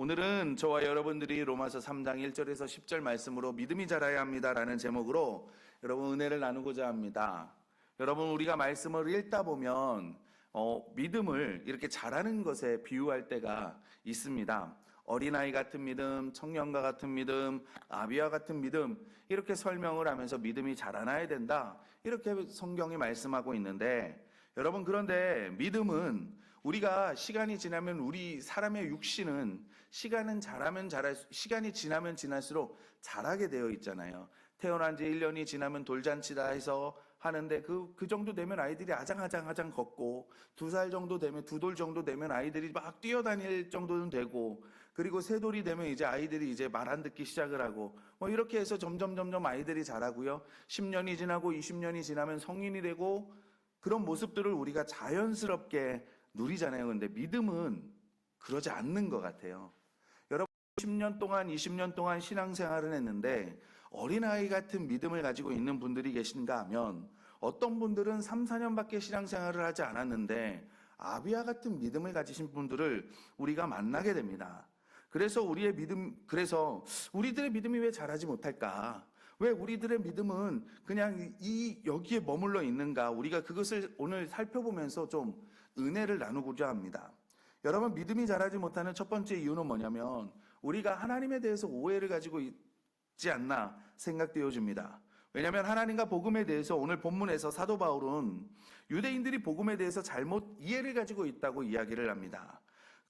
오늘은 저와 여러분들이 로마서 3장 1절에서 10절 말씀으로 믿음이 자라야 합니다라는 제목으로 여러분 은혜를 나누고자 합니다. 여러분 우리가 말씀을 읽다 보면 믿음을 이렇게 자라는 것에 비유할 때가 있습니다. 어린아이 같은 믿음, 청년과 같은 믿음, 아비와 같은 믿음 이렇게 설명을 하면서 믿음이 자라나야 된다. 이렇게 성경이 말씀하고 있는데 여러분 그런데 믿음은 우리가 시간이 지나면 우리 사람의 육신은 시간이 지나면 지날수록 자라게 되어 있잖아요. 태어난 지 1년이 지나면 돌잔치다 해서 하는데 그 정도 되면 아이들이 아장아장 걷고 2살 정도 되면 2돌 정도 되면 아이들이 막 뛰어다닐 정도는 되고 그리고 3돌이 되면 이제 아이들이 이제 말 안 듣기 시작을 하고 이렇게 해서 점점 아이들이 자라고요. 10년이 지나고 20년이 지나면 성인이 되고 그런 모습들을 우리가 자연스럽게 누리잖아요. 그런데 믿음은 그러지 않는 것 같아요. 여러분 10년 동안 20년 동안 신앙생활을 했는데 어린아이 같은 믿음을 가지고 있는 분들이 계신가 하면 어떤 분들은 3, 4년밖에 신앙생활을 하지 않았는데 아비와 같은 믿음을 가지신 분들을 우리가 만나게 됩니다. 그래서 우리들의 믿음이 왜 자라지 못할까? 왜 우리들의 믿음은 그냥 여기에 머물러 있는가? 우리가 그것을 오늘 살펴보면서 좀 은혜를 나누고자 합니다. 여러분 믿음이 자라지 못하는 첫 번째 이유는 뭐냐면 우리가 하나님에 대해서 오해를 가지고 있지 않나 생각되어집니다. 왜냐하면 하나님과 복음에 대해서 오늘 본문에서 사도 바울은 유대인들이 복음에 대해서 잘못 이해를 가지고 있다고 이야기를 합니다.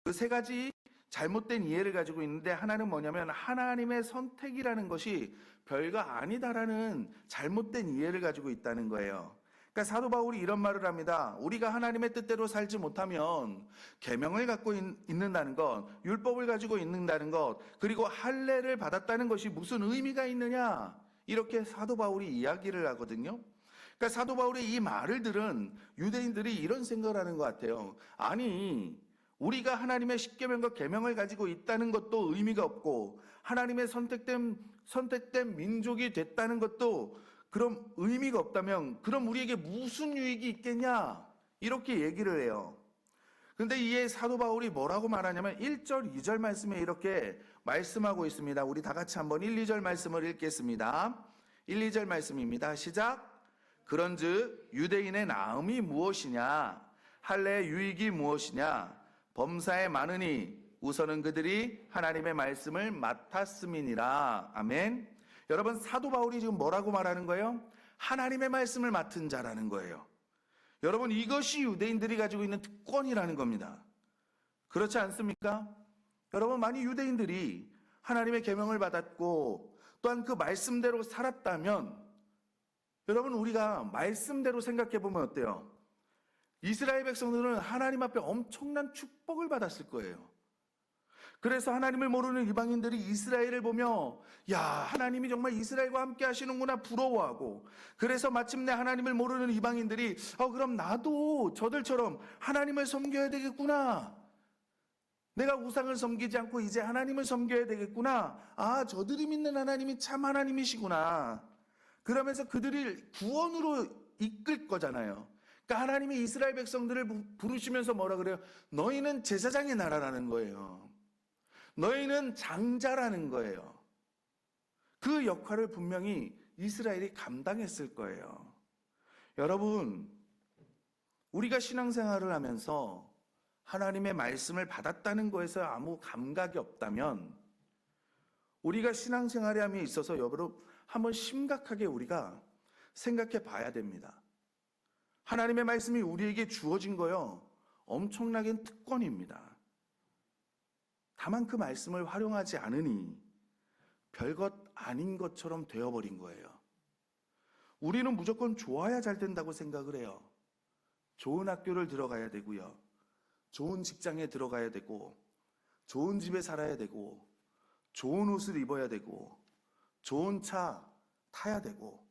그 3가지 잘못된 이해를 가지고 있는데 하나는 뭐냐면 하나님의 선택이라는 것이 별거 아니다라는 잘못된 이해를 가지고 있다는 거예요. 그러니까 사도 바울이 이런 말을 합니다. 우리가 하나님의 뜻대로 살지 못하면 계명을 갖고 있는다는 것, 율법을 가지고 있는다는 것, 그리고 할례를 받았다는 것이 무슨 의미가 있느냐? 이렇게 사도 바울이 이야기를 하거든요. 그러니까 사도 바울의 이 말을 들은 유대인들이 이런 생각을 하는 것 같아요. 아니 우리가 하나님의 십계명과 계명을 가지고 있다는 것도 의미가 없고 하나님의 선택된 민족이 됐다는 것도 그럼 의미가 없다면 그럼 우리에게 무슨 유익이 있겠냐? 이렇게 얘기를 해요. 그런데 이에 사도 바울이 뭐라고 말하냐면 1절, 2절 말씀에 이렇게 말씀하고 있습니다. 우리 다 같이 한번 1, 2절 말씀을 읽겠습니다. 1, 2절 말씀입니다. 시작. 그런즉 유대인의 나음이 무엇이냐? 할례의 유익이 무엇이냐? 범사에 많으니 우선은 그들이 하나님의 말씀을 맡았음이니라. 아멘. 여러분 사도 바울이 지금 뭐라고 말하는 거예요? 하나님의 말씀을 맡은 자라는 거예요. 여러분 이것이 유대인들이 가지고 있는 특권이라는 겁니다. 그렇지 않습니까? 여러분 만약 유대인들이 하나님의 계명을 받았고 또한 그 말씀대로 살았다면 여러분 우리가 말씀대로 생각해 보면 어때요? 이스라엘 백성들은 하나님 앞에 엄청난 축복을 받았을 거예요. 그래서 하나님을 모르는 이방인들이 이스라엘을 보며 야 하나님이 정말 이스라엘과 함께 하시는구나 부러워하고 그래서 마침내 하나님을 모르는 이방인들이 그럼 나도 저들처럼 하나님을 섬겨야 되겠구나. 내가 우상을 섬기지 않고 이제 하나님을 섬겨야 되겠구나. 저들이 믿는 하나님이 참 하나님이시구나. 그러면서 그들을 구원으로 이끌 거잖아요. 그러니까 하나님이 이스라엘 백성들을 부르시면서 뭐라 그래요? 너희는 제사장의 나라라는 거예요. 너희는 장자라는 거예요. 그 역할을 분명히 이스라엘이 감당했을 거예요. 여러분, 우리가 신앙생활을 하면서 하나님의 말씀을 받았다는 거에서 아무 감각이 없다면 우리가 신앙생활에 함에 있어서 여러분 한번 심각하게 우리가 생각해 봐야 됩니다. 하나님의 말씀이 우리에게 주어진 거요. 엄청나게 특권입니다. 다만 그 말씀을 활용하지 않으니 별것 아닌 것처럼 되어버린 거예요. 우리는 무조건 좋아야 잘 된다고 생각을 해요. 좋은 학교를 들어가야 되고요. 좋은 직장에 들어가야 되고 좋은 집에 살아야 되고 좋은 옷을 입어야 되고 좋은 차 타야 되고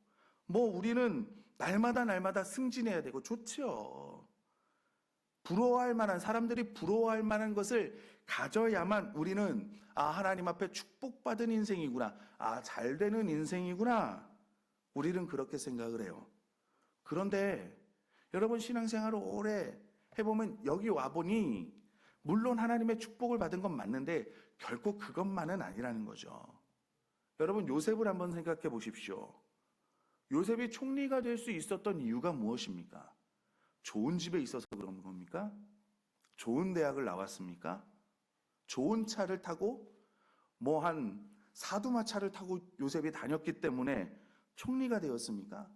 우리는 날마다 승진해야 되고 좋죠. 부러워할 만한 사람들이 부러워할 만한 것을 가져야만 우리는 하나님 앞에 축복받은 인생이구나. 잘 되는 인생이구나. 우리는 그렇게 생각을 해요. 그런데 여러분 신앙생활을 오래 해보면 여기 와보니 물론 하나님의 축복을 받은 건 맞는데 결코 그것만은 아니라는 거죠. 여러분, 요셉을 한번 생각해 보십시오. 요셉이 총리가 될 수 있었던 이유가 무엇입니까? 좋은 집에 있어서 그런 겁니까? 좋은 대학을 나왔습니까? 좋은 차를 타고 한 사두마 차를 타고 요셉이 다녔기 때문에 총리가 되었습니까?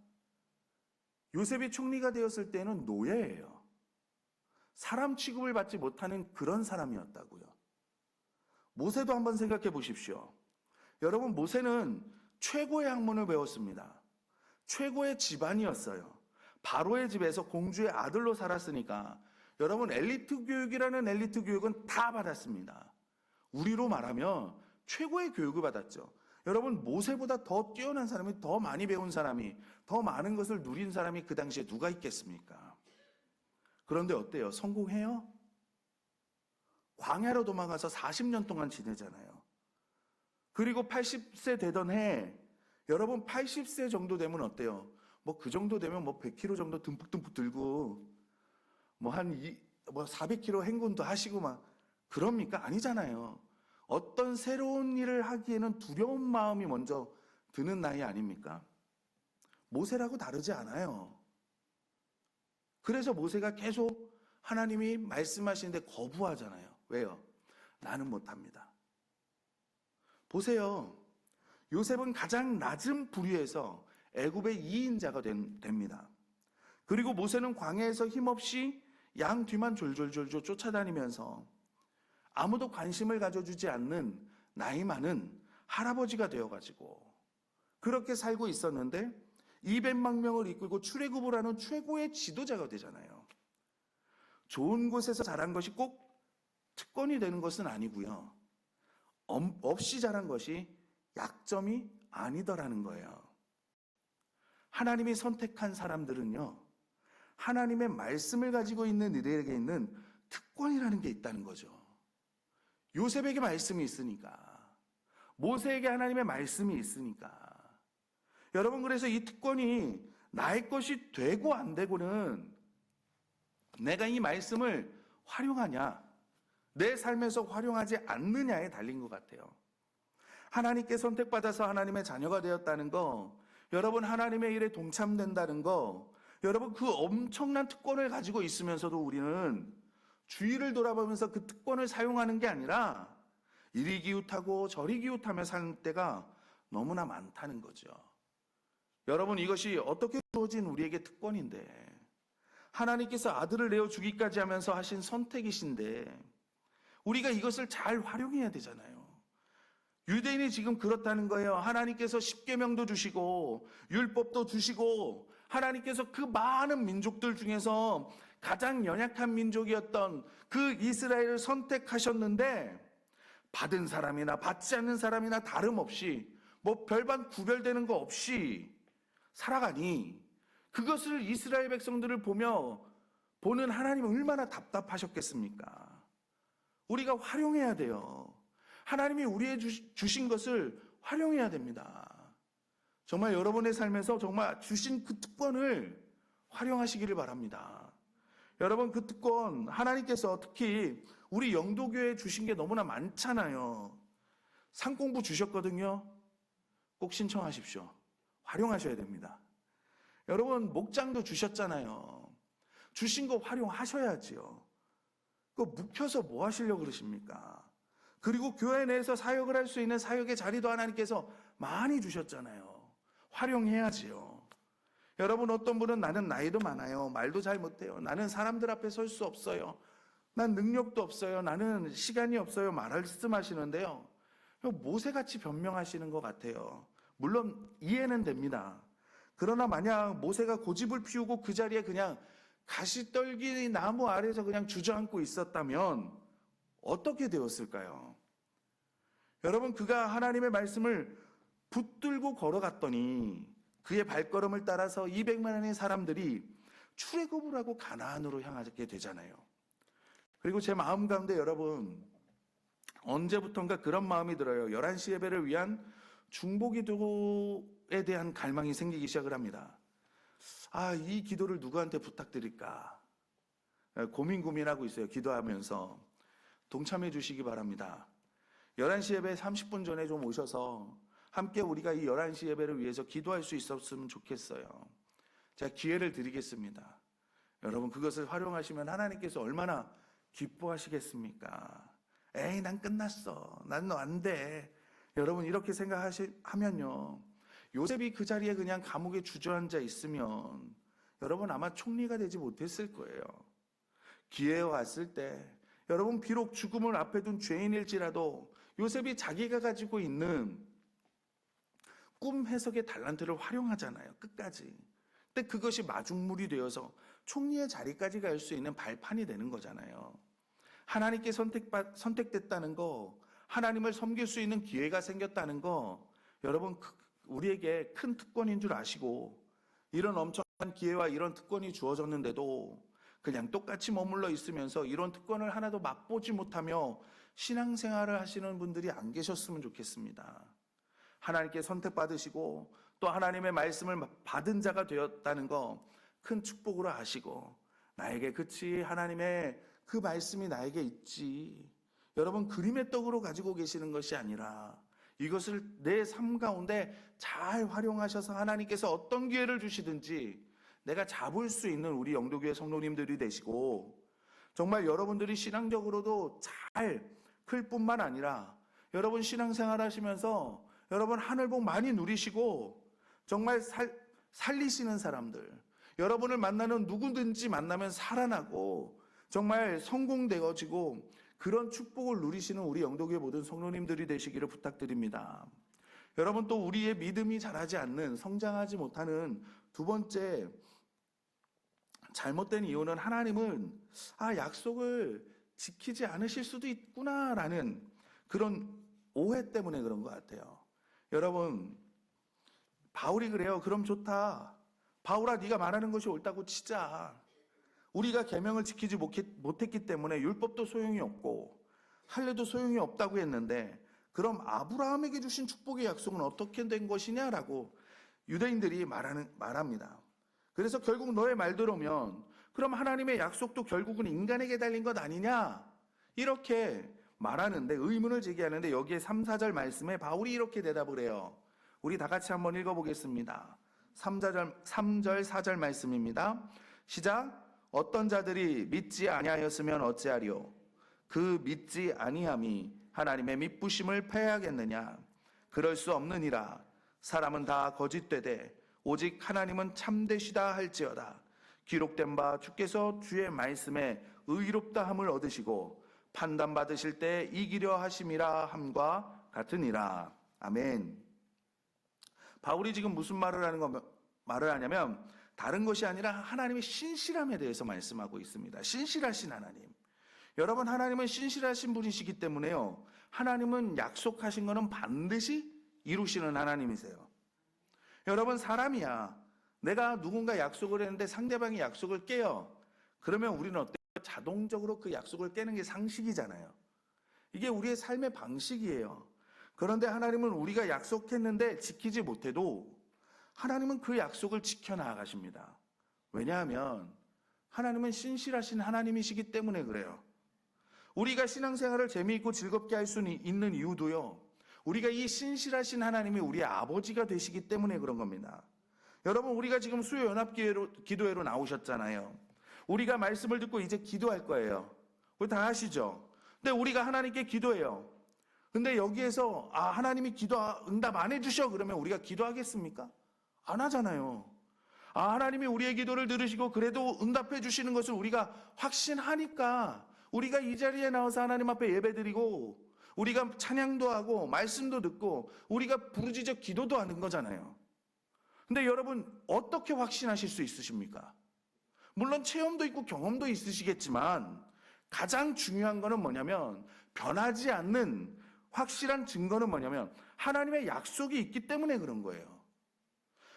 요셉이 총리가 되었을 때는 노예예요. 사람 취급을 받지 못하는 그런 사람이었다고요. 모세도 한번 생각해 보십시오. 여러분, 모세는 최고의 학문을 배웠습니다. 최고의 집안이었어요. 바로의 집에서 공주의 아들로 살았으니까 여러분, 엘리트 교육이라는 엘리트 교육은 다 받았습니다. 우리로 말하면 최고의 교육을 받았죠. 여러분, 모세보다 더 뛰어난 사람이, 더 많이 배운 사람이, 더 많은 것을 누린 사람이 그 당시에 누가 있겠습니까? 그런데 어때요? 성공해요? 광야로 도망가서 40년 동안 지내잖아요. 그리고 80세 되던 해, 여러분 80세 정도 되면 어때요? 그 정도 되면 100kg 정도 듬뿍듬뿍 들고 400km 행군도 하시고 그럽니까? 아니잖아요. 어떤 새로운 일을 하기에는 두려운 마음이 먼저 드는 나이 아닙니까? 모세라고 다르지 않아요. 그래서 모세가 계속 하나님이 말씀하시는데 거부하잖아요. 왜요? 나는 못합니다. 보세요. 요셉은 가장 낮은 부류에서 애굽의 2인자가 됩니다. 그리고 모세는 광야에서 힘없이 양 뒤만 졸졸졸졸 쫓아다니면서 아무도 관심을 가져주지 않는 나이 많은 할아버지가 되어가지고 그렇게 살고 있었는데 200만 명을 이끌고 출애굽을 하는 최고의 지도자가 되잖아요. 좋은 곳에서 자란 것이 꼭 특권이 되는 것은 아니고요. 없이 자란 것이 약점이 아니더라는 거예요. 하나님이 선택한 사람들은요, 하나님의 말씀을 가지고 있는 이들에게 있는 특권이라는 게 있다는 거죠. 요셉에게 말씀이 있으니까, 모세에게 하나님의 말씀이 있으니까. 여러분, 그래서 이 특권이 나의 것이 되고 안 되고는 내가 이 말씀을 활용하냐, 내 삶에서 활용하지 않느냐에 달린 것 같아요. 하나님께 선택받아서 하나님의 자녀가 되었다는 거, 여러분 하나님의 일에 동참된다는 거, 여러분 그 엄청난 특권을 가지고 있으면서도 우리는 주위를 돌아보면서 그 특권을 사용하는 게 아니라 이리 기웃하고 저리 기웃하며 사는 때가 너무나 많다는 거죠. 여러분, 이것이 어떻게 주어진 우리에게 특권인데, 하나님께서 아들을 내어 주기까지 하면서 하신 선택이신데 우리가 이것을 잘 활용해야 되잖아요. 유대인이 지금 그렇다는 거예요. 하나님께서 십계명도 주시고 율법도 주시고 하나님께서 그 많은 민족들 중에서 가장 연약한 민족이었던 그 이스라엘을 선택하셨는데 받은 사람이나 받지 않는 사람이나 다름없이 별반 구별되는 거 없이 살아가니 그것을 이스라엘 백성들을 보는 하나님은 얼마나 답답하셨겠습니까? 우리가 활용해야 돼요. 하나님이 우리에게 주신 것을 활용해야 됩니다. 정말 여러분의 삶에서 정말 주신 그 특권을 활용하시기를 바랍니다. 여러분, 그 특권 하나님께서 특히 우리 영도교회에 주신 게 너무나 많잖아요. 상공부 주셨거든요. 꼭 신청하십시오. 활용하셔야 됩니다. 여러분, 목장도 주셨잖아요. 주신 거 활용하셔야지요. 그거 묵혀서 뭐 하시려고 그러십니까? 그리고 교회 내에서 사역을 할 수 있는 사역의 자리도 하나님께서 많이 주셨잖아요. 활용해야지요. 여러분, 어떤 분은 나는 나이도 많아요. 말도 잘 못해요. 나는 사람들 앞에 설 수 없어요. 난 능력도 없어요. 나는 시간이 없어요. 말씀하시는데요. 모세같이 변명하시는 것 같아요. 물론 이해는 됩니다. 그러나 만약 모세가 고집을 피우고 그 자리에 그냥 가시떨기 나무 아래에서 그냥 주저앉고 있었다면 어떻게 되었을까요? 여러분, 그가 하나님의 말씀을 붙들고 걸어갔더니 그의 발걸음을 따라서 200만의 사람들이 출애굽을 하고 가나안으로 향하게 되잖아요. 그리고 제 마음 가운데 여러분, 언제부턴가 그런 마음이 들어요. 11시 예배를 위한 중보기도에 대한 갈망이 생기기 시작을 합니다. 이 기도를 누구한테 부탁드릴까? 고민하고 있어요. 기도하면서. 동참해 주시기 바랍니다. 11시 예배 30분 전에 좀 오셔서 함께 우리가 이 11시 예배를 위해서 기도할 수 있었으면 좋겠어요. 제가 기회를 드리겠습니다. 여러분, 그것을 활용하시면 하나님께서 얼마나 기뻐하시겠습니까? 에이, 난 끝났어. 난 안 돼. 여러분, 이렇게 생각하면요, 요셉이 그 자리에 그냥 감옥에 주저앉아 있으면 여러분 아마 총리가 되지 못했을 거예요. 기회가 왔을 때 여러분, 비록 죽음을 앞에 둔 죄인일지라도 요셉이 자기가 가지고 있는 꿈 해석의 달란트를 활용하잖아요, 끝까지. 근데 그것이 마중물이 되어서 총리의 자리까지 갈 수 있는 발판이 되는 거잖아요. 하나님께 선택됐다는 거, 하나님을 섬길 수 있는 기회가 생겼다는 거, 여러분 우리에게 큰 특권인 줄 아시고, 이런 엄청난 기회와 이런 특권이 주어졌는데도 그냥 똑같이 머물러 있으면서 이런 특권을 하나도 맛보지 못하며 신앙생활을 하시는 분들이 안 계셨으면 좋겠습니다. 하나님께 선택받으시고 또 하나님의 말씀을 받은 자가 되었다는 거 큰 축복으로 아시고, 나에게 그치, 하나님의 그 말씀이 나에게 있지, 여러분 그림의 떡으로 가지고 계시는 것이 아니라 이것을 내 삶 가운데 잘 활용하셔서 하나님께서 어떤 기회를 주시든지 내가 잡을 수 있는 우리 영도교회 성도님들이 되시고, 정말 여러분들이 신앙적으로도 잘 클 뿐만 아니라 여러분 신앙생활 하시면서 여러분 하늘복 많이 누리시고 정말 살리시는 사람들, 여러분을 만나는 누구든지 만나면 살아나고 정말 성공되어지고 그런 축복을 누리시는 우리 영도교회 모든 성도님들이 되시기를 부탁드립니다. 여러분, 또 우리의 믿음이 자라지 않는, 성장하지 못하는 두 번째 잘못된 이유는 하나님은 약속을 지키지 않으실 수도 있구나라는 그런 오해 때문에 그런 것 같아요. 여러분, 바울이 그래요. 그럼 좋다. 바울아, 네가 말하는 것이 옳다고 치자. 우리가 계명을 지키지 못했기 때문에 율법도 소용이 없고 할례도 소용이 없다고 했는데, 그럼 아브라함에게 주신 축복의 약속은 어떻게 된 것이냐라고 유대인들이 말합니다. 그래서 결국 너의 말대로면 그럼 하나님의 약속도 결국은 인간에게 달린 것 아니냐, 이렇게 말하는데, 의문을 제기하는데, 여기에 3, 4절 말씀에 바울이 이렇게 대답을 해요. 우리 다 같이 한번 읽어보겠습니다. 3절 4절 말씀입니다. 시작. 어떤 자들이 믿지 아니하였으면 어찌하리요? 그 믿지 아니함이 하나님의 믿부심을 패하겠느냐? 그럴 수 없느니라. 사람은 다 거짓되되 오직 하나님은 참되시다 할지어다. 기록된 바 주께서 주의 말씀에 의롭다함을 얻으시고 판단받으실 때 이기려 하심이라 함과 같으니라. 아멘. 바울이 지금 무슨 말을 하냐면 다른 것이 아니라 하나님의 신실함에 대해서 말씀하고 있습니다. 신실하신 하나님. 여러분, 하나님은 신실하신 분이시기 때문에요, 하나님은 약속하신 것은 반드시 이루시는 하나님이세요. 여러분, 사람이야. 내가 누군가 약속을 했는데 상대방이 약속을 깨요. 그러면 우리는 어때요? 자동적으로 그 약속을 깨는 게 상식이잖아요. 이게 우리의 삶의 방식이에요. 그런데 하나님은 우리가 약속했는데 지키지 못해도 하나님은 그 약속을 지켜나가십니다. 왜냐하면 하나님은 신실하신 하나님이시기 때문에 그래요. 우리가 신앙생활을 재미있고 즐겁게 할 수 있는 이유도요, 우리가 이 신실하신 하나님이 우리의 아버지가 되시기 때문에 그런 겁니다. 여러분, 우리가 지금 수요연합기도회로 나오셨잖아요. 우리가 말씀을 듣고 이제 기도할 거예요. 우리 다 아시죠? 근데 우리가 하나님께 기도해요. 근데 여기에서 하나님이 기도 응답 안 해주셔 그러면 우리가 기도하겠습니까? 안 하잖아요. 하나님이 우리의 기도를 들으시고 그래도 응답해 주시는 것을 우리가 확신하니까 우리가 이 자리에 나와서 하나님 앞에 예배드리고 우리가 찬양도 하고 말씀도 듣고 우리가 부르짖어 기도도 하는 거잖아요. 근데 여러분, 어떻게 확신하실 수 있으십니까? 물론 체험도 있고 경험도 있으시겠지만 가장 중요한 거는 뭐냐면, 변하지 않는 확실한 증거는 뭐냐면 하나님의 약속이 있기 때문에 그런 거예요.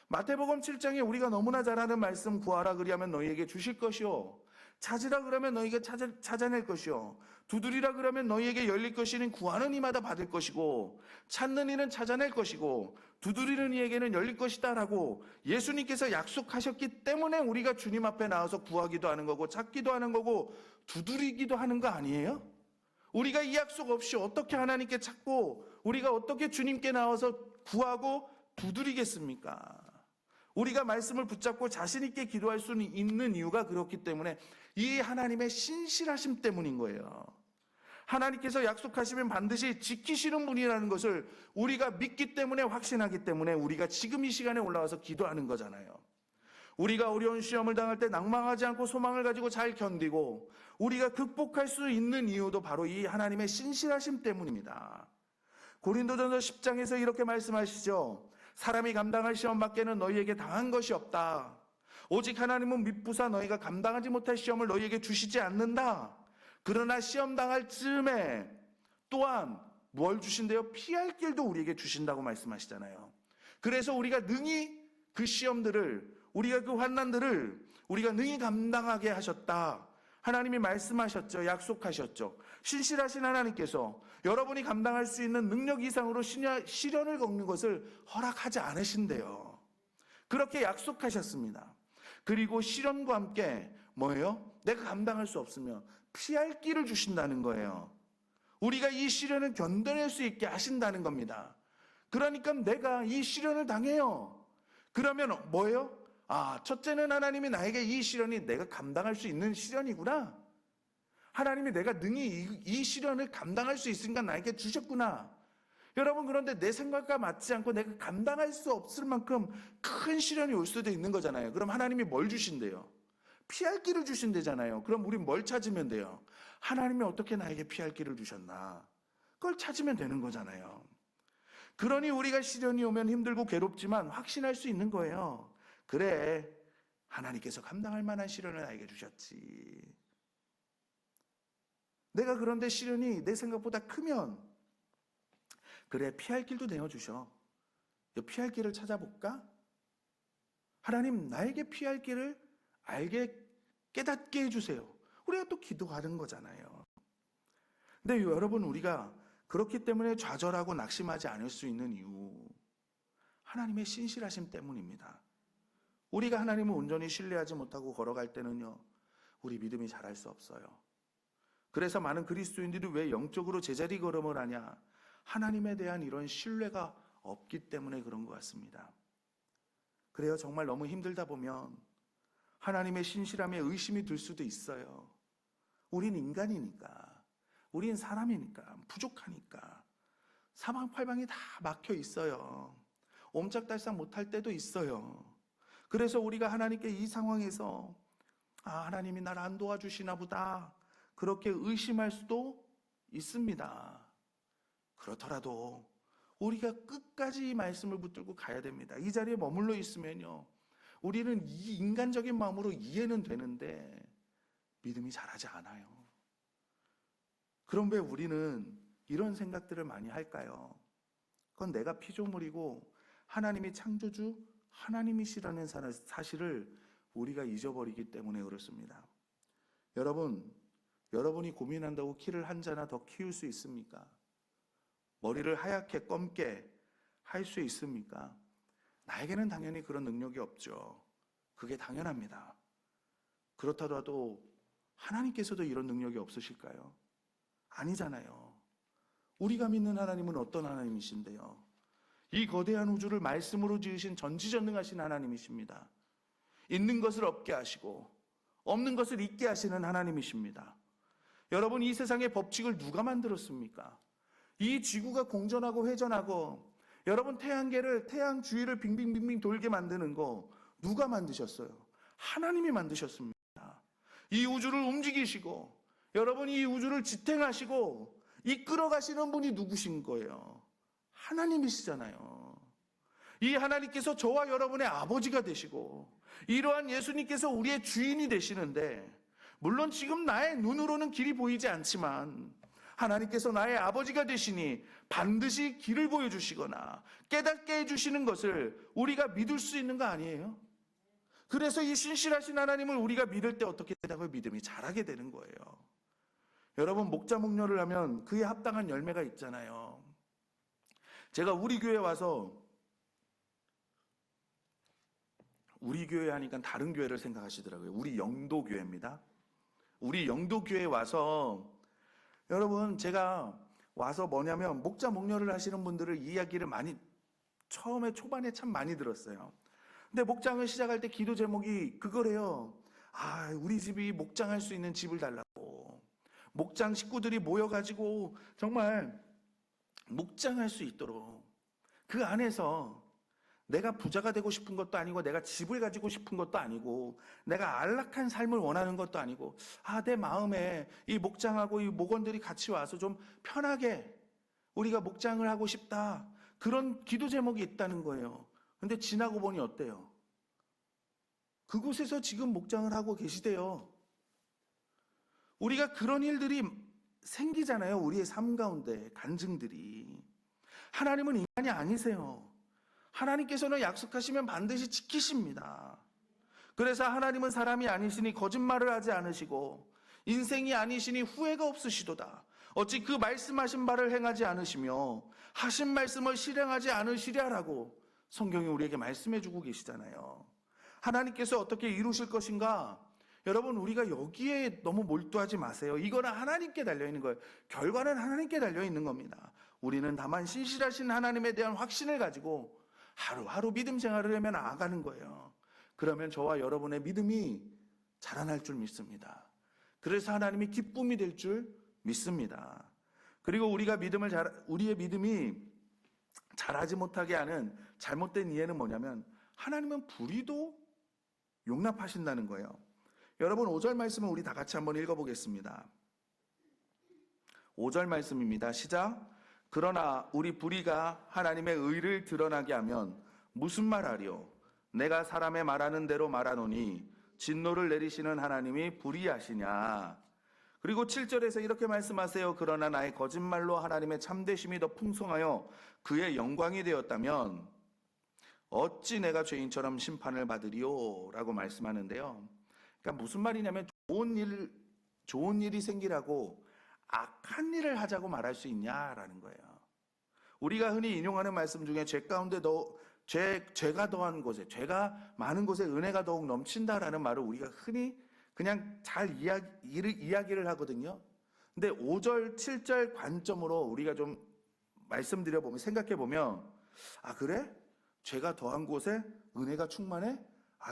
마태복음 7장에 우리가 너무나 잘 아는 말씀, 구하라 그리하면 너희에게 주실 것이요, 찾으라 그러면 너희가 찾아낼 것이요, 두드리라 그러면 너희에게 열릴 것이니 구하는 이마다 받을 것이고 찾는 이는 찾아낼 것이고 두드리는 이에게는 열릴 것이다 라고 예수님께서 약속하셨기 때문에 우리가 주님 앞에 나와서 구하기도 하는 거고 찾기도 하는 거고 두드리기도 하는 거 아니에요? 우리가 이 약속 없이 어떻게 하나님께 찾고 우리가 어떻게 주님께 나와서 구하고 두드리겠습니까? 우리가 말씀을 붙잡고 자신 있게 기도할 수 있는 이유가 그렇기 때문에 이 하나님의 신실하심 때문인 거예요. 하나님께서 약속하시면 반드시 지키시는 분이라는 것을 우리가 믿기 때문에, 확신하기 때문에 우리가 지금 이 시간에 올라와서 기도하는 거잖아요. 우리가 어려운 시험을 당할 때 낭망하지 않고 소망을 가지고 잘 견디고 우리가 극복할 수 있는 이유도 바로 이 하나님의 신실하심 때문입니다. 고린도전서 10장에서 이렇게 말씀하시죠. 사람이 감당할 시험 밖에는 너희에게 당한 것이 없다. 오직 하나님은 미쁘사 너희가 감당하지 못할 시험을 너희에게 주시지 않는다. 그러나 시험 당할 즈음에 또한 뭘 주신대요? 피할 길도 우리에게 주신다고 말씀하시잖아요. 그래서 우리가 능히 그 시험들을, 우리가 그 환난들을 우리가 능히 감당하게 하셨다. 하나님이 말씀하셨죠. 약속하셨죠. 신실하신 하나님께서 여러분이 감당할 수 있는 능력 이상으로 시련을 겪는 것을 허락하지 않으신대요. 그렇게 약속하셨습니다. 그리고 시련과 함께 뭐예요? 내가 감당할 수 없으면 피할 길을 주신다는 거예요. 우리가 이 시련을 견뎌낼 수 있게 하신다는 겁니다. 그러니까 내가 이 시련을 당해요. 그러면 뭐예요? 첫째는 하나님이 나에게 이 시련이 내가 감당할 수 있는 시련이구나. 하나님이 내가 능히 이 시련을 감당할 수 있으니까 나에게 주셨구나. 여러분, 그런데 내 생각과 맞지 않고 내가 감당할 수 없을 만큼 큰 시련이 올 수도 있는 거잖아요. 그럼 하나님이 뭘 주신대요? 피할 길을 주신대잖아요. 그럼 우린 뭘 찾으면 돼요? 하나님이 어떻게 나에게 피할 길을 주셨나? 그걸 찾으면 되는 거잖아요. 그러니 우리가 시련이 오면 힘들고 괴롭지만 확신할 수 있는 거예요. 그래, 하나님께서 감당할 만한 시련을 나에게 주셨지. 내가 그런데 시련이 내 생각보다 크면 그래, 피할 길도 내어주셔. 피할 길을 찾아볼까? 하나님, 나에게 피할 길을 깨닫게 해주세요. 우리가 또 기도하는 거잖아요. 근데 여러분, 우리가 그렇기 때문에 좌절하고 낙심하지 않을 수 있는 이유, 하나님의 신실하심 때문입니다. 우리가 하나님을 온전히 신뢰하지 못하고 걸어갈 때는요, 우리 믿음이 자랄 수 없어요. 그래서 많은 그리스도인들이 왜 영적으로 제자리 걸음을 하냐? 하나님에 대한 이런 신뢰가 없기 때문에 그런 것 같습니다. 그래요, 정말 너무 힘들다 보면 하나님의 신실함에 의심이 들 수도 있어요. 우린 인간이니까, 우린 사람이니까, 부족하니까 사방팔방이 다 막혀 있어요. 옴짝달싹 못할 때도 있어요. 그래서 우리가 하나님께 이 상황에서 하나님이 나를 안 도와주시나 보다, 그렇게 의심할 수도 있습니다. 그렇더라도 우리가 끝까지 이 말씀을 붙들고 가야 됩니다. 이 자리에 머물러 있으면요, 우리는 이 인간적인 마음으로 이해는 되는데 믿음이 자라지 않아요. 그럼 왜 우리는 이런 생각들을 많이 할까요? 그건 내가 피조물이고 하나님이 창조주, 하나님이시라는 사실을 우리가 잊어버리기 때문에 그렇습니다. 여러분이 고민한다고 키를 한 자나 더 키울 수 있습니까? 머리를 하얗게 검게 할 수 있습니까? 나에게는 당연히 그런 능력이 없죠. 그게 당연합니다. 그렇다도 하나님께서도 이런 능력이 없으실까요? 아니잖아요. 우리가 믿는 하나님은 어떤 하나님이신데요? 이 거대한 우주를 말씀으로 지으신 전지전능하신 하나님이십니다. 있는 것을 없게 하시고 없는 것을 있게 하시는 하나님이십니다. 여러분, 이 세상의 법칙을 누가 만들었습니까? 이 지구가 공전하고 회전하고 여러분, 태양 주위를 빙빙빙빙 돌게 만드는 거 누가 만드셨어요? 하나님이 만드셨습니다. 이 우주를 움직이시고 여러분, 이 우주를 지탱하시고 이끌어 가시는 분이 누구신 거예요? 하나님이시잖아요. 이 하나님께서 저와 여러분의 아버지가 되시고 이러한 예수님께서 우리의 주인이 되시는데, 물론 지금 나의 눈으로는 길이 보이지 않지만 하나님께서 나의 아버지가 되시니 반드시 길을 보여주시거나 깨닫게 해주시는 것을 우리가 믿을 수 있는 거 아니에요? 그래서 이 신실하신 하나님을 우리가 믿을 때 어떻게 되다고 믿음이 자라게 되는 거예요. 여러분, 목자 목녀를 하면 그에 합당한 열매가 있잖아요. 제가 우리 교회 와서, 우리 교회 하니까 다른 교회를 생각하시더라고요. 우리 영도교회입니다. 우리 영도교회 와서 여러분, 제가 와서 뭐냐면 목자 목녀를 하시는 분들을 이야기를 많이 처음에 초반에 참 많이 들었어요. 근데 목장을 시작할 때 기도 제목이 그거래요. 아, 우리 집이 목장할 수 있는 집을 달라고. 목장 식구들이 모여가지고 정말 목장할 수 있도록 그 안에서 내가 부자가 되고 싶은 것도 아니고 내가 집을 가지고 싶은 것도 아니고 내가 안락한 삶을 원하는 것도 아니고 내 마음에 이 목장하고 이 목원들이 같이 와서 좀 편하게 우리가 목장을 하고 싶다. 그런 기도 제목이 있다는 거예요. 근데 지나고 보니 어때요? 그곳에서 지금 목장을 하고 계시대요. 우리가 그런 일들이 생기잖아요. 우리의 삶 가운데 간증들이. 하나님은 인간이 아니세요. 하나님께서는 약속하시면 반드시 지키십니다. 그래서 하나님은 사람이 아니시니 거짓말을 하지 않으시고 인생이 아니시니 후회가 없으시도다. 어찌 그 말씀하신 바를 행하지 않으시며 하신 말씀을 실행하지 않으시랴라고 성경이 우리에게 말씀해 주고 계시잖아요. 하나님께서 어떻게 이루실 것인가? 여러분, 우리가 여기에 너무 몰두하지 마세요. 이거는 하나님께 달려있는 거예요. 결과는 하나님께 달려있는 겁니다. 우리는 다만 신실하신 하나님에 대한 확신을 가지고 하루하루 믿음 생활을 하며 나아가는 거예요. 그러면 저와 여러분의 믿음이 자라날 줄 믿습니다. 그래서 하나님이 기쁨이 될 줄 믿습니다. 그리고 우리의 믿음이 자라지 못하게 하는 잘못된 이해는 뭐냐면 하나님은 불의도 용납하신다는 거예요. 여러분, 5절 말씀을 우리 다 같이 한번 읽어보겠습니다. 5절 말씀입니다. 시작. 그러나 우리 불의가 하나님의 의를 드러나게 하면 무슨 말하리요? 내가 사람의 말하는 대로 말하노니 진노를 내리시는 하나님이 불의하시냐? 그리고 7절에서 이렇게 말씀하세요. 그러나 나의 거짓말로 하나님의 참되심이 더 풍성하여 그의 영광이 되었다면 어찌 내가 죄인처럼 심판을 받으리요? 라고 말씀하는데요. 그러니까 무슨 말이냐면 좋은 일이 생기라고 악한 일을 하자고 말할 수 있냐라는 거예요. 우리가 흔히 인용하는 말씀 중에 죄 가운데 죄가 더한 곳에, 죄가 많은 곳에 은혜가 더욱 넘친다라는 말을 우리가 흔히 그냥 잘 이야기를 하거든요. 근데 5절, 7절 관점으로 우리가 좀 말씀드려보면, 생각해보면, 그래? 죄가 더한 곳에 은혜가 충만해?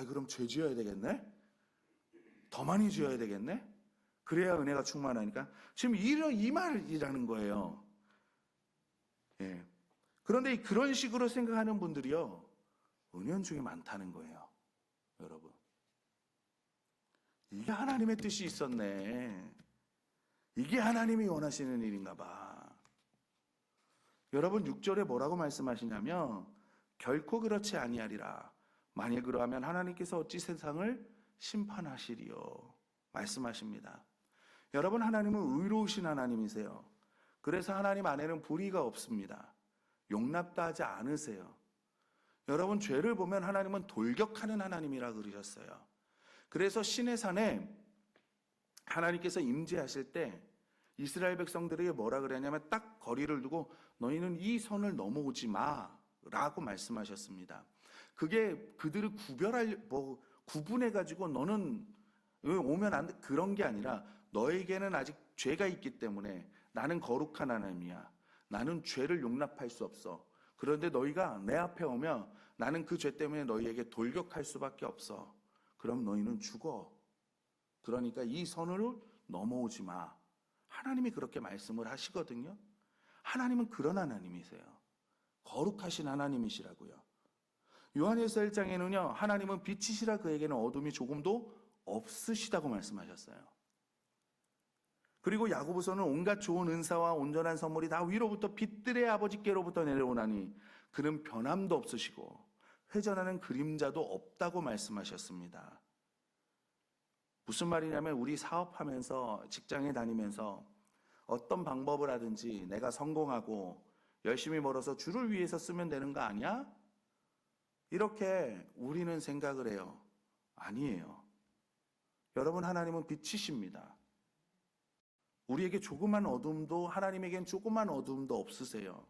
그럼 죄 지어야 되겠네? 더 많이 지어야 되겠네? 그래야 은혜가 충만하니까. 지금 이 말이라는 거예요. 예. 그런데 그런 식으로 생각하는 분들이요, 은연중에 많다는 거예요. 여러분. 이게 하나님의 뜻이 있었네. 이게 하나님이 원하시는 일인가 봐. 여러분, 6절에 뭐라고 말씀하시냐면 결코 그렇지 아니하리라. 만일 그러하면 하나님께서 어찌 세상을 심판하시리요 말씀하십니다. 여러분, 하나님은 의로우신 하나님이세요. 그래서 하나님 안에는 불의가 없습니다. 용납도 하지 않으세요. 여러분, 죄를 보면 하나님은 돌격하는 하나님이라 그러셨어요. 그래서 신의 산에 하나님께서 임재하실 때 이스라엘 백성들에게 뭐라 그랬냐면 딱 거리를 두고 너희는 이 선을 넘어오지 마라고 말씀하셨습니다. 그게 그들을 구분해가지고 너는 오면 안 돼, 그런 게 아니라 너에게는 아직 죄가 있기 때문에 나는 거룩한 하나님이야. 나는 죄를 용납할 수 없어. 그런데 너희가 내 앞에 오면 나는 그 죄 때문에 너희에게 돌격할 수밖에 없어. 그럼 너희는 죽어. 그러니까 이 선을 넘어오지 마. 하나님이 그렇게 말씀을 하시거든요. 하나님은 그런 하나님이세요. 거룩하신 하나님이시라고요. 요한일서 1장에는요, 하나님은 빛이시라 그에게는 어둠이 조금도 없으시다고 말씀하셨어요. 그리고 야고보서는 온갖 좋은 은사와 온전한 선물이 다 위로부터 빛들의 아버지께로부터 내려오나니 그는 변함도 없으시고 회전하는 그림자도 없다고 말씀하셨습니다. 무슨 말이냐면 우리 사업하면서 직장에 다니면서 어떤 방법을 하든지 내가 성공하고 열심히 벌어서 주를 위해서 쓰면 되는 거 아니야? 이렇게 우리는 생각을 해요. 아니에요. 여러분, 하나님은 빛이십니다. 우리에게 조그만 어둠도, 하나님에겐 조그만 어둠도 없으세요.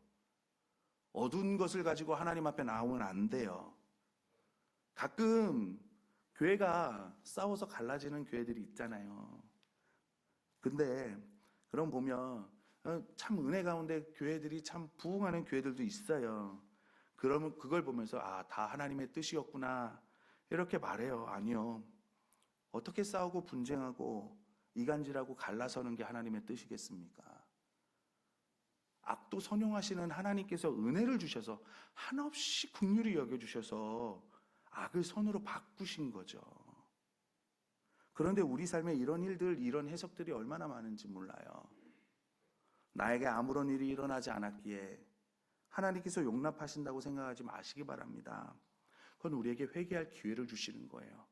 어두운 것을 가지고 하나님 앞에 나오면 안 돼요. 가끔 교회가 싸워서 갈라지는 교회들이 있잖아요. 근데 그럼 보면 참 은혜 가운데 교회들이 참 부흥하는 교회들도 있어요. 그러면 그걸 보면서 다 하나님의 뜻이었구나 이렇게 말해요. 아니요. 어떻게 싸우고 분쟁하고 이간질하고 갈라서는 게 하나님의 뜻이겠습니까? 악도 선용하시는 하나님께서 은혜를 주셔서 한없이 긍휼히 여겨주셔서 악을 선으로 바꾸신 거죠. 그런데 우리 삶에 이런 일들, 이런 해석들이 얼마나 많은지 몰라요. 나에게 아무런 일이 일어나지 않았기에 하나님께서 용납하신다고 생각하지 마시기 바랍니다. 그건 우리에게 회개할 기회를 주시는 거예요.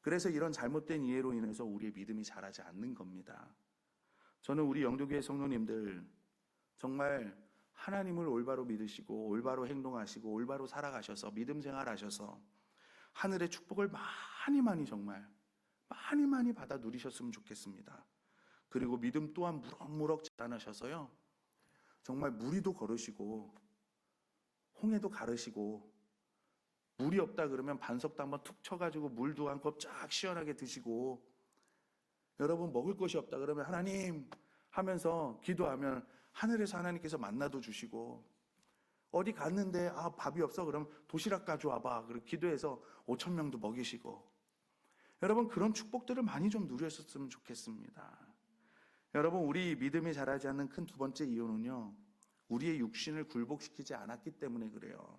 그래서 이런 잘못된 이해로 인해서 우리의 믿음이 자라지 않는 겁니다. 저는 우리 영도교회 성도님들 정말 하나님을 올바로 믿으시고 올바로 행동하시고 올바로 살아가셔서 믿음 생활하셔서 하늘의 축복을 많이 정말 많이 받아 누리셨으면 좋겠습니다. 그리고 믿음 또한 무럭무럭 자라나셔서요. 정말 무리도 걸으시고 홍해도 가르시고 물이 없다 그러면 반석도 한번 툭 쳐가지고 물도 한 컵 쫙 시원하게 드시고 여러분 먹을 것이 없다 그러면 하나님 하면서 기도하면 하늘에서 하나님께서 만나도 주시고 어디 갔는데 밥이 없어 그럼 도시락 가져와봐 그리고 기도해서 5,000명도 먹이시고 여러분 그런 축복들을 많이 좀 누렸었으면 좋겠습니다. 여러분 우리 믿음이 자라지 않는 큰 두 번째 이유는요. 우리의 육신을 굴복시키지 않았기 때문에 그래요.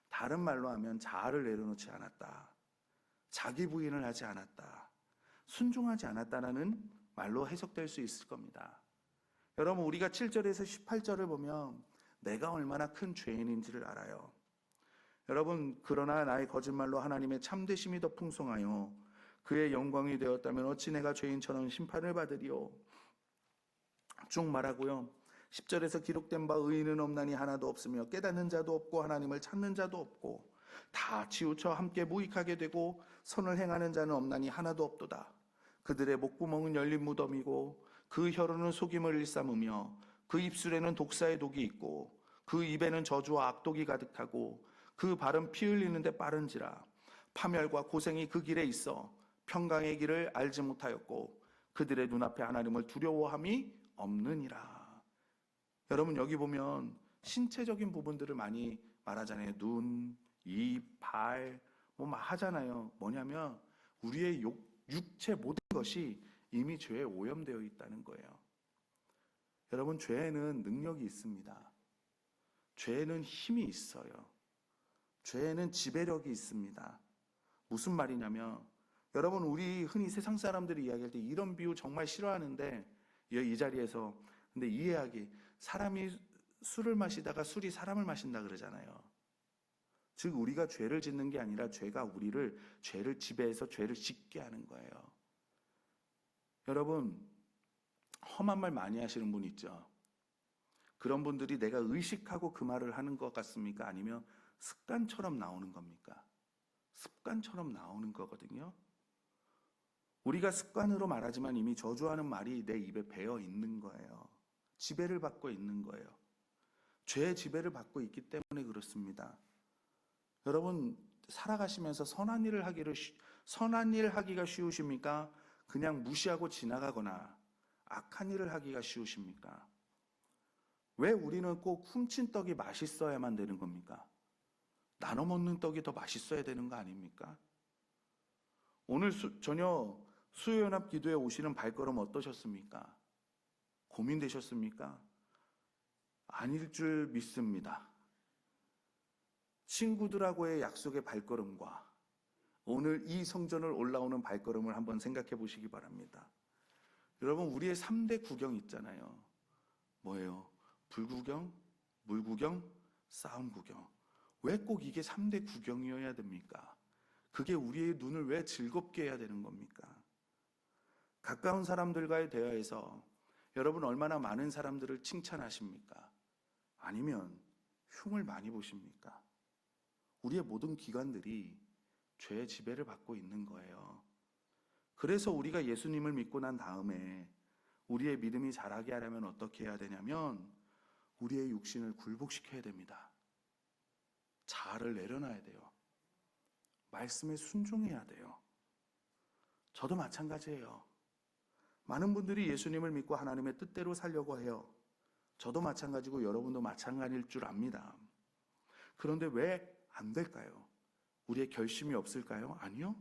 다른 말로 하면 자아를 내려놓지 않았다. 자기 부인을 하지 않았다. 순종하지 않았다라는 말로 해석될 수 있을 겁니다. 여러분 우리가 7절에서 18절을 보면 내가 얼마나 큰 죄인인지를 알아요. 여러분 그러나 나의 거짓말로 하나님의 참되심이 더 풍성하여 그의 영광이 되었다면 어찌 내가 죄인처럼 심판을 받으리요. 쭉 말하고요. 10절에서 기록된 바 의인은 없나니 하나도 없으며 깨닫는 자도 없고 하나님을 찾는 자도 없고 다 치우쳐 함께 무익하게 되고 선을 행하는 자는 없나니 하나도 없도다. 그들의 목구멍은 열린 무덤이고 그 혀로는 속임을 일삼으며 그 입술에는 독사의 독이 있고 그 입에는 저주와 악독이 가득하고 그 발은 피 흘리는데 빠른지라. 파멸과 고생이 그 길에 있어 평강의 길을 알지 못하였고 그들의 눈앞에 하나님을 두려워함이 없느니라. 여러분 여기 보면 신체적인 부분들을 많이 말하잖아요. 눈, 입, 발 뭐 하잖아요. 뭐냐면 우리의 육체 모든 것이 이미 죄에 오염되어 있다는 거예요. 여러분 죄에는 능력이 있습니다. 죄에는 힘이 있어요. 죄에는 지배력이 있습니다. 무슨 말이냐면 여러분 우리 흔히 세상 사람들이 이야기할 때 이런 비유 정말 싫어하는데 이 자리에서 근데 이해하기 사람이 술을 마시다가 술이 사람을 마신다 그러잖아요. 즉 우리가 죄를 짓는 게 아니라 죄가 우리를 죄를 지배해서 죄를 짓게 하는 거예요. 여러분 험한 말 많이 하시는 분 있죠. 그런 분들이 내가 의식하고 그 말을 하는 것 같습니까? 아니면 습관처럼 나오는 겁니까? 습관처럼 나오는 거거든요. 우리가 습관으로 말하지만 이미 저주하는 말이 내 입에 배어 있는 거예요. 지배를 받고 있는 거예요. 죄의 지배를 받고 있기 때문에 그렇습니다. 여러분 살아가시면서 선한 일 하기가 쉬우십니까? 그냥 무시하고 지나가거나 악한 일을 하기가 쉬우십니까? 왜 우리는 꼭 훔친 떡이 맛있어야만 되는 겁니까? 나눠 먹는 떡이 더 맛있어야 되는 거 아닙니까? 오늘 저녁 수요연합 기도에 오시는 발걸음 어떠셨습니까? 고민되셨습니까? 아닐 줄 믿습니다. 친구들하고의 약속의 발걸음과 오늘 이 성전을 올라오는 발걸음을 한번 생각해 보시기 바랍니다. 여러분 우리의 3대 구경 있잖아요. 뭐예요? 불구경, 물구경, 싸움 구경. 왜 꼭 이게 3대 구경이어야 됩니까? 그게 우리의 눈을 왜 즐겁게 해야 되는 겁니까? 가까운 사람들과의 대화에서 여러분 얼마나 많은 사람들을 칭찬하십니까? 아니면 흉을 많이 보십니까? 우리의 모든 기관들이 죄의 지배를 받고 있는 거예요. 그래서 우리가 예수님을 믿고 난 다음에 우리의 믿음이 자라게 하려면 어떻게 해야 되냐면 우리의 육신을 굴복시켜야 됩니다. 자아를 내려놔야 돼요. 말씀에 순종해야 돼요. 저도 마찬가지예요. 많은 분들이 예수님을 믿고 하나님의 뜻대로 살려고 해요. 저도 마찬가지고 여러분도 마찬가지일 줄 압니다. 그런데 왜 안 될까요? 우리의 결심이 없을까요? 아니요.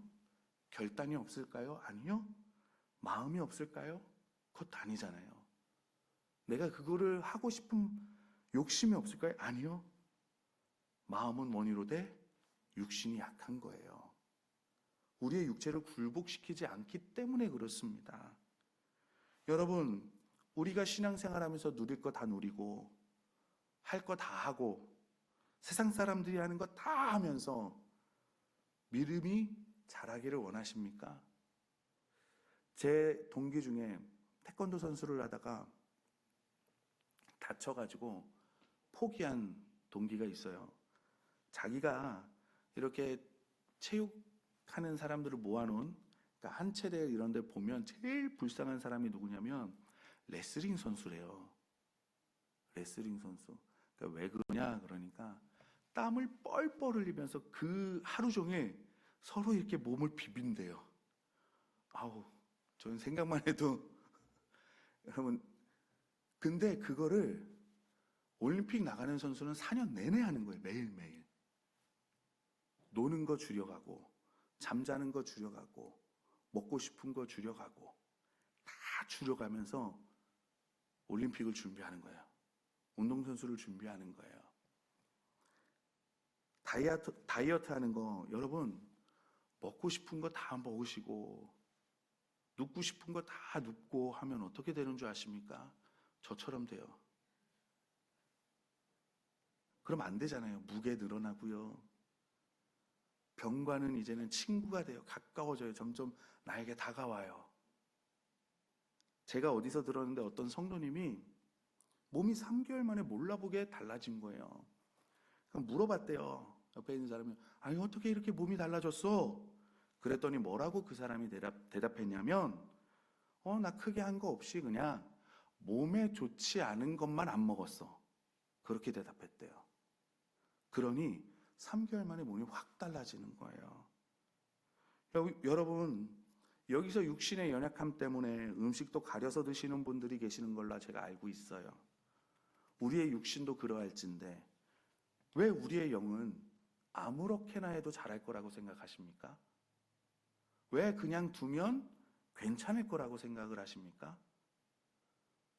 결단이 없을까요? 아니요. 마음이 없을까요? 그것도 아니잖아요. 내가 그거를 하고 싶은 욕심이 없을까요? 아니요. 마음은 원이로되 육신이 약한 거예요. 우리의 육체를 굴복시키지 않기 때문에 그렇습니다. 여러분, 우리가 신앙생활하면서 누릴 거 다 누리고 할 거 다 하고 세상 사람들이 하는 거 다 하면서 믿음이 자라기를 원하십니까? 제 동기 중에 태권도 선수를 하다가 다쳐가지고 포기한 동기가 있어요. 자기가 이렇게 체육하는 사람들을 모아놓은, 그러니까 한 체대 이런 데 보면 제일 불쌍한 사람이 누구냐면 레슬링 선수래요. 레슬링 선수. 그러니까 왜 그러냐 그러니까 땀을 뻘뻘 흘리면서 그 하루 종일 서로 이렇게 몸을 비빈대요. 아우, 저는 생각만 해도 여러분, 근데 그거를 올림픽 나가는 선수는 4년 내내 하는 거예요. 매일매일. 노는 거 줄여가고 잠자는 거 줄여가고 먹고 싶은 거 줄여가고 다 줄여가면서 올림픽을 준비하는 거예요. 운동선수를 준비하는 거예요. 다이어트 하는 거, 여러분, 먹고 싶은 거 다 먹으시고 눕고 싶은 거 다 눕고 하면 어떻게 되는 줄 아십니까? 저처럼 돼요. 그럼 안 되잖아요. 무게 늘어나고요. 병과는 이제는 친구가 돼요. 가까워져요. 점점 나에게 다가와요. 제가 어디서 들었는데 어떤 성도님이 몸이 3개월 만에 몰라보게 달라진 거예요. 그럼 물어봤대요. 옆에 있는 사람이, 아니 어떻게 이렇게 몸이 달라졌어? 그랬더니 뭐라고 그 사람이 대답했냐면, 나 크게 한 거 없이 그냥 몸에 좋지 않은 것만 안 먹었어. 그렇게 대답했대요. 그러니 3개월 만에 몸이 확 달라지는 거예요. 여러분, 여기서 육신의 연약함 때문에 음식도 가려서 드시는 분들이 계시는 걸로 제가 알고 있어요. 우리의 육신도 그러할진데 왜 우리의 영은 아무렇게나 해도 잘할 거라고 생각하십니까? 왜 그냥 두면 괜찮을 거라고 생각을 하십니까?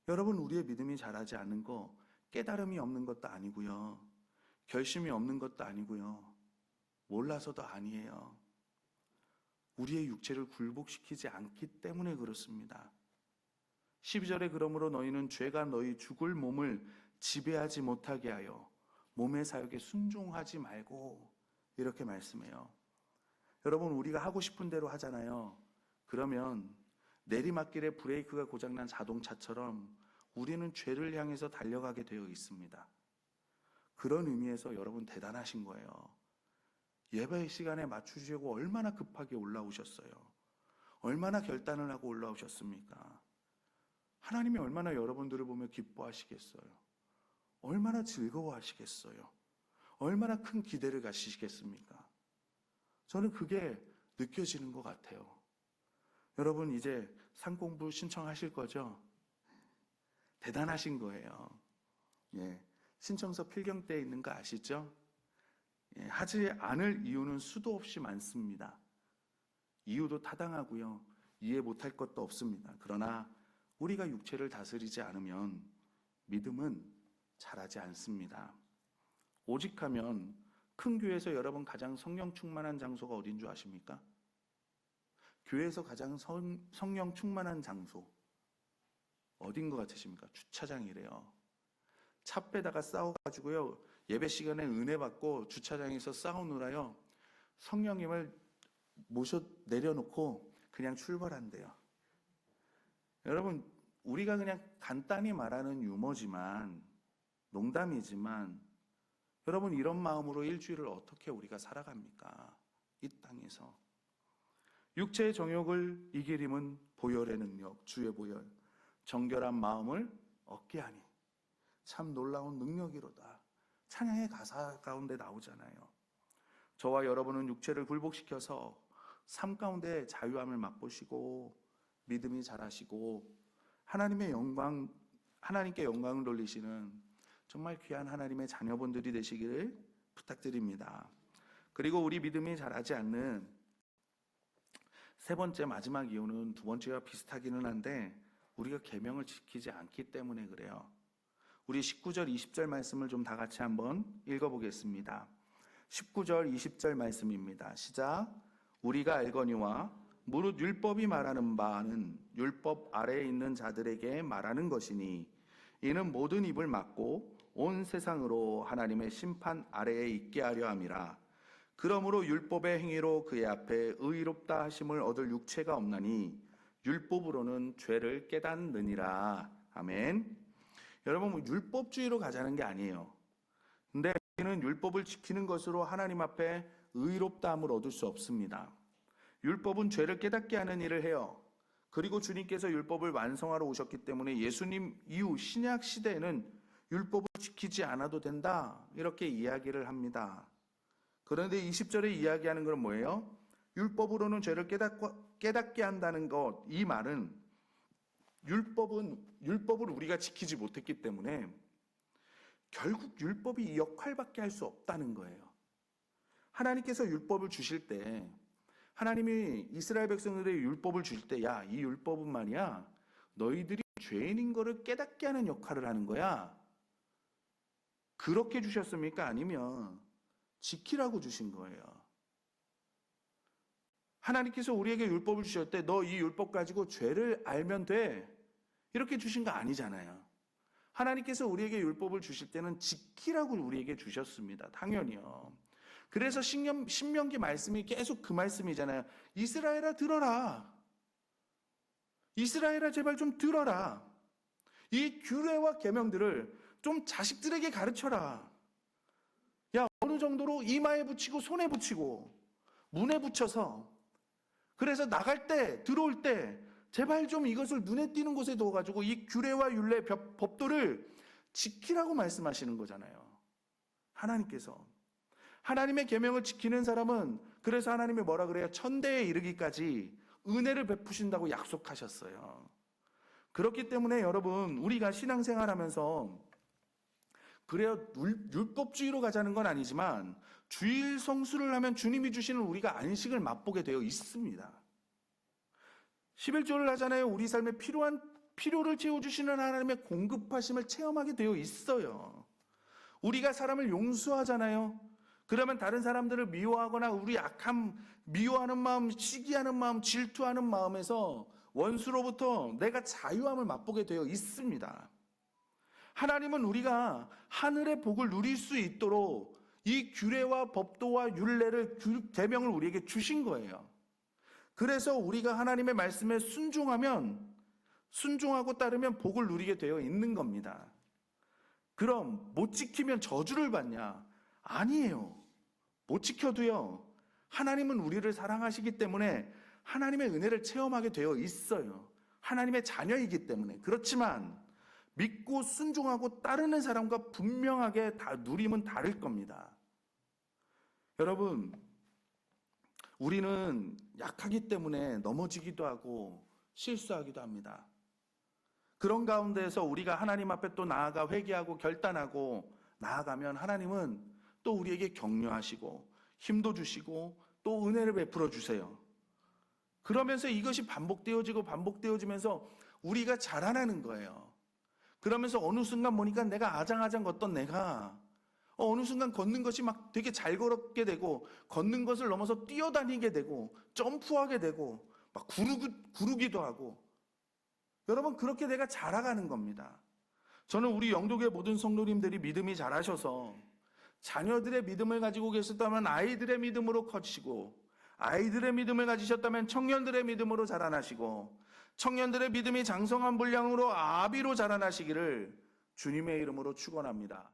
여러분, 우리의 믿음이 자라지 않는 거 깨달음이 없는 것도 아니고요. 결심이 없는 것도 아니고요. 몰라서도 아니에요. 우리의 육체를 굴복시키지 않기 때문에 그렇습니다. 12절에 그러므로 너희는 죄가 너희 죽을 몸을 지배하지 못하게 하여 몸의 사욕에 순종하지 말고, 이렇게 말씀해요. 여러분, 우리가 하고 싶은 대로 하잖아요. 그러면 내리막길에 브레이크가 고장난 자동차처럼 우리는 죄를 향해서 달려가게 되어 있습니다. 그런 의미에서 여러분 대단하신 거예요. 예배 시간에 맞추시고 얼마나 급하게 올라오셨어요. 얼마나 결단을 하고 올라오셨습니까? 하나님이 얼마나 여러분들을 보며 기뻐하시겠어요. 얼마나 즐거워하시겠어요. 얼마나 큰 기대를 가지시겠습니까? 저는 그게 느껴지는 것 같아요. 여러분, 이제 상공부 신청하실 거죠? 대단하신 거예요. 예, 신청서 필경대에 있는 거 아시죠? 예, 하지 않을 이유는 수도 없이 많습니다. 이유도 타당하고요. 이해 못할 것도 없습니다. 그러나 우리가 육체를 다스리지 않으면 믿음은 자라지 않습니다. 오직하면 큰 교회에서 여러분 가장 성령 충만한 장소가 어딘 줄 아십니까? 교회에서 가장 성령 충만한 장소 어딘 것 같으십니까? 주차장이래요. 차 빼다가 싸워가지고요, 예배 시간에 은혜 받고 주차장에서 싸우느라요, 성령님을 내려놓고 그냥 출발한대요. 여러분, 우리가 그냥 간단히 말하는 유머지만, 농담이지만, 여러분, 이런 마음으로 일주일을 어떻게 우리가 살아갑니까? 이 땅에서. 육체의 정욕을 이기림은 보혈의 능력, 주의 보혈, 정결한 마음을 얻게 하니 참 놀라운 능력이로다. 찬양의 가사 가운데 나오잖아요. 저와 여러분은 육체를 굴복시켜서 삶 가운데 자유함을 맛보시고 믿음이 자라시고 하나님께 영광을 돌리시는 정말 귀한 하나님의 자녀분들이 되시기를 부탁드립니다. 그리고 우리 믿음이 자라지 않는 세 번째 마지막 이유는 두 번째와 비슷하기는 한데 우리가 계명을 지키지 않기 때문에 그래요. 우리 19절 20절 말씀을 좀 다 같이 한번 읽어보겠습니다. 19절 20절 말씀입니다. 시작. 우리가 알거니와 무릇 율법이 말하는 바는 율법 아래에 있는 자들에게 말하는 것이니 이는 모든 입을 막고 온 세상으로 하나님의 심판 아래에 있게 하려 함이라. 그러므로 율법의 행위로 그의 앞에 의롭다 하심을 얻을 육체가 없나니 율법으로는 죄를 깨닫느니라. 아멘. 여러분, 율법주의로 가자는 게 아니에요. 근데 우리는 율법을 지키는 것으로 하나님 앞에 의롭다함을 얻을 수 없습니다. 율법은 죄를 깨닫게 하는 일을 해요. 그리고 주님께서 율법을 완성하러 오셨기 때문에 예수님 이후 신약 시대에는 율법을 지키지 않아도 된다, 이렇게 이야기를 합니다. 그런데 20절에 이야기하는 건 뭐예요? 율법으로는 죄를 깨닫게 한다는 것, 이 말은 율법을 우리가 지키지 못했기 때문에 결국 율법이 이 역할밖에 할 수 없다는 거예요. 하나님께서 율법을 주실 때, 하나님이 이스라엘 백성들의 율법을 주실 때, 야, 이 율법은 말이야, 너희들이 죄인인 거를 깨닫게 하는 역할을 하는 거야. 그렇게 주셨습니까? 아니면 지키라고 주신 거예요. 하나님께서 우리에게 율법을 주실 때, 너 이 율법 가지고 죄를 알면 돼, 이렇게 주신 거 아니잖아요. 하나님께서 우리에게 율법을 주실 때는 지키라고 우리에게 주셨습니다. 당연히요. 그래서 신명기 말씀이 계속 그 말씀이잖아요. 이스라엘아 들어라. 이스라엘아 제발 좀 들어라. 이 규례와 계명들을 좀 자식들에게 가르쳐라. 야, 어느 정도로 이마에 붙이고 손에 붙이고 문에 붙여서, 그래서 나갈 때 들어올 때 제발 좀 이것을 눈에 띄는 곳에 둬가지고 이 규례와 율례 법도를 지키라고 말씀하시는 거잖아요. 하나님께서. 하나님의 계명을 지키는 사람은, 그래서 하나님이 뭐라 그래요? 천대에 이르기까지 은혜를 베푸신다고 약속하셨어요. 그렇기 때문에 여러분, 우리가 신앙생활하면서 그래요, 율법주의로 가자는 건 아니지만 주일 성수를 하면 주님이 주시는 우리가 안식을 맛보게 되어 있습니다. 11조를 하잖아요. 우리 삶에 필요를 채워주시는 하나님의 공급하심을 체험하게 되어 있어요. 우리가 사람을 용서하잖아요. 그러면 다른 사람들을 미워하거나 우리 악함, 미워하는 마음, 시기하는 마음, 질투하는 마음에서 원수로부터 내가 자유함을 맛보게 되어 있습니다. 하나님은 우리가 하늘의 복을 누릴 수 있도록 이 규례와 법도와 율례를, 계명을 우리에게 주신 거예요. 그래서 우리가 하나님의 말씀에 순종하고 따르면 복을 누리게 되어 있는 겁니다. 그럼 못 지키면 저주를 받냐? 아니에요. 못 지켜도요, 하나님은 우리를 사랑하시기 때문에 하나님의 은혜를 체험하게 되어 있어요. 하나님의 자녀이기 때문에. 그렇지만 믿고 순종하고 따르는 사람과 분명하게 다 누림은 다를 겁니다. 여러분, 우리는 약하기 때문에 넘어지기도 하고 실수하기도 합니다. 그런 가운데에서 우리가 하나님 앞에 또 나아가 회개하고 결단하고 나아가면 하나님은 또 우리에게 격려하시고 힘도 주시고 또 은혜를 베풀어 주세요. 그러면서 이것이 반복되어지면서 우리가 자라나는 거예요. 그러면서 어느 순간 보니까 내가 아장아장 걷던 내가 어느 순간 걷는 것이 막 되게 잘 걸었게 되고, 걷는 것을 넘어서 뛰어다니게 되고, 점프하게 되고, 막 구르기도 하고. 여러분, 그렇게 내가 자라가는 겁니다. 저는 우리 영도교회 모든 성도님들이 믿음이 자라셔서 자녀들의 믿음을 가지고 계셨다면 아이들의 믿음으로 커지시고, 아이들의 믿음을 가지셨다면 청년들의 믿음으로 자라나시고, 청년들의 믿음이 장성한 분량으로 아비로 자라나시기를 주님의 이름으로 축원합니다.